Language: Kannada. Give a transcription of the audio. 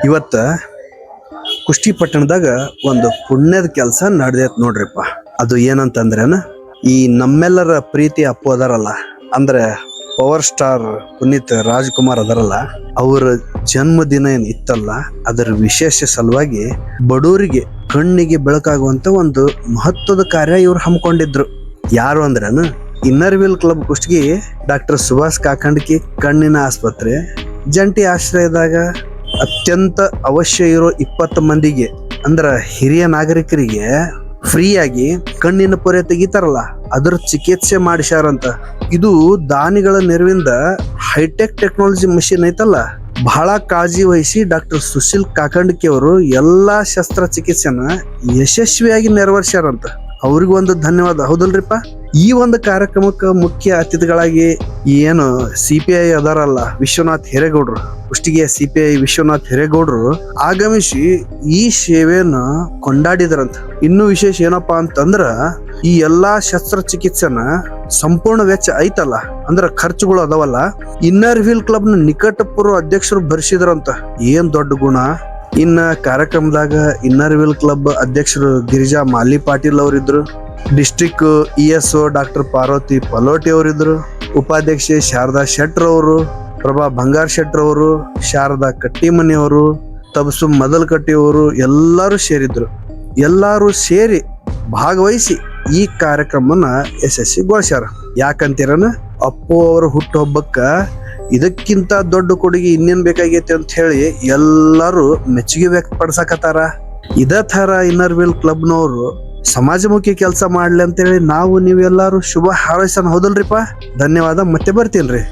ಇವತ್ತ ಕುಷ್ಟಿ ಪಟ್ಟಣದಾಗ ಒಂದು ಪುಣ್ಯದ ಕೆಲಸ ನಡೆದೈತ್ ನೋಡ್ರಿಪ್ಪ. ಅದು ಏನಂತಂದ್ರೇನ, ಈ ನಮ್ಮೆಲ್ಲರ ಪ್ರೀತಿ ಅಪ್ಪು ಅದಾರಲ್ಲ, ಅಂದ್ರೆ ಪವರ್ ಸ್ಟಾರ್ ಪುನೀತ್ ರಾಜ್ಕುಮಾರ್ ಅದಾರಲ್ಲ, ಅವರ ಜನ್ಮದಿನ ಏನ್ ಇತ್ತಲ್ಲ, ಅದರ ವಿಶೇಷ ಸಲುವಾಗಿ ಬಡವರಿಗೆ ಕಣ್ಣಿಗೆ ಬೆಳಕಾಗುವಂತ ಒಂದು ಮಹತ್ವದ ಕಾರ್ಯ ಇವ್ರು ಹಮ್ಮಿಕೊಂಡಿದ್ರು. ಯಾರು ಅಂದ್ರೇನ, inner wheel club Kushtagi doctor Subhash Kakandki ಕಣ್ಣಿನ ಆಸ್ಪತ್ರೆ ಜಂಟಿ ಆಶ್ರಯದಾಗ ಅತ್ಯಂತ ಅವಶ್ಯ ಇರೋ 20 ಮಂದಿಗೆ, ಅಂದ್ರ ಹಿರಿಯ ನಾಗರಿಕರಿಗೆ ಫ್ರೀಯಾಗಿ ಕಣ್ಣಿನ ಪೊರೆ ತೆಗಿತಾರಲ್ಲ, ಅದ್ರ ಚಿಕಿತ್ಸೆ ಮಾಡಿಸ್ಯಾರಂತ. ಇದು ದಾನಿಗಳ ನೆರವಿಂದ ಹೈಟೆಕ್ ಟೆಕ್ನಾಲಜಿ ಮಷಿನ್ ಐತಲ್ಲ, ಬಹಳ ಕಾಳಜಿ ವಹಿಸಿ ಡಾಕ್ಟರ್ ಸುಶೀಲ್ ಕಾಕಂಡ್ಕಿ ಅವರು ಎಲ್ಲಾ ಶಸ್ತ್ರಚಿಕಿತ್ಸೆನ ಯಶಸ್ವಿಯಾಗಿ ನೆರವೇರ್ಸ್ಯಾರಂತ. ಅವ್ರಿಗೂ ಒಂದು ಧನ್ಯವಾದ, ಹೌದಲ್ರಿಪ್ಪ. ಈ ಒಂದು ಕಾರ್ಯಕ್ರಮಕ್ಕೆ ಮುಖ್ಯ ಅತಿಥಿಗಳಾಗಿ ಏನು CPI ಅದಾರಲ್ಲ, ವಿಶ್ವನಾಥ್ ಹಿರೇಗೌಡ್ರು, ಕುಷ್ಟಗಿಯ CPI ವಿಶ್ವನಾಥ್ ಹಿರೇಗೌಡ್ರು ಆಗಮಿಸಿ ಈ ಸೇವೆಯನ್ನ ಕೊಂಡಾಡಿದ್ರಂತ. ಇನ್ನೂ ವಿಶೇಷ ಏನಪ್ಪಾ ಅಂತಂದ್ರ, ಈ ಎಲ್ಲಾ ಶಸ್ತ್ರಚಿಕಿತ್ಸೆನ ಸಂಪೂರ್ಣ ವೆಚ್ಚ ಐತಲ್ಲ, ಅಂದ್ರ ಖರ್ಚುಗಳು ಅದಾವಲ್ಲ, ಇನ್ನರ್ ವೀಲ್ ಕ್ಲಬ್ ನ ನಿಕಟಪೂರ್ವ ಅಧ್ಯಕ್ಷರು ಭರಿಸಿದ್ರಂತ. ಏನ್ ದೊಡ್ಡ ಗುಣ. ಇನ್ನ ಕಾರ್ಯಕ್ರಮದಾಗ ಇನ್ನರ್ ವೀಲ್ ಕ್ಲಬ್ ಅಧ್ಯಕ್ಷರು ಗಿರಿಜಾ ಮಾಲಿ ಪಾಟೀಲ್ ಅವರಿದ್ರು, district ESO doctor Parvati Paloti ಅವರಿದ್ರು, ಉಪಾಧ್ಯಕ್ಷೆ ಶಾರದಾ ಶೆಟ್ರ್ ಅವರು, ಪ್ರಭಾ ಬಂಗಾರ್ ಶೆಟ್ರ್ ಅವರು, ಶಾರದಾ ಕಟ್ಟಿಮನಿ ಅವರು, ತಬಸು ಮದಲ್ಕಟ್ಟಿ ಅವರು ಎಲ್ಲರೂ ಸೇರಿದ್ರು. ಎಲ್ಲರೂ ಸೇರಿ ಭಾಗವಹಿಸಿ ಈ ಕಾರ್ಯಕ್ರಮನ ಯಶಸ್ವಿಗೊಳಿಸ್ಯಾರ. ಯಾಕಂತೀರನ, ಅಪ್ಪು ಅವರ ಹುಟ್ಟುಹಬ್ಬಕ್ಕ ಇದಕ್ಕಿಂತ ದೊಡ್ಡ ಕೊಡುಗೆ ಇನ್ನೇನ್ ಬೇಕಾಗೈತಿ ಅಂತ ಹೇಳಿ ಎಲ್ಲರೂ ಮೆಚ್ಚುಗೆ ವ್ಯಕ್ತಪಡಿಸಕತ್ತಾರ. ಇದೇ ತರ ಇನ್ನರ್ ವೀಲ್ ಕ್ಲಬ್ನವರು ಸಮಾಜಮುಖಿ ಕೆಲಸ ಮಾಡ್ಲಿ ಅಂತೇಳಿ ನಾವು ನೀವೆಲ್ಲರೂ ಶುಭ ಹಾರೈಸೋಣ, ಹೌದಲ್ರಿಪ್ಪ. ಧನ್ಯವಾದ, ಮತ್ತೆ ಬರ್ತೀನ್ರಿ.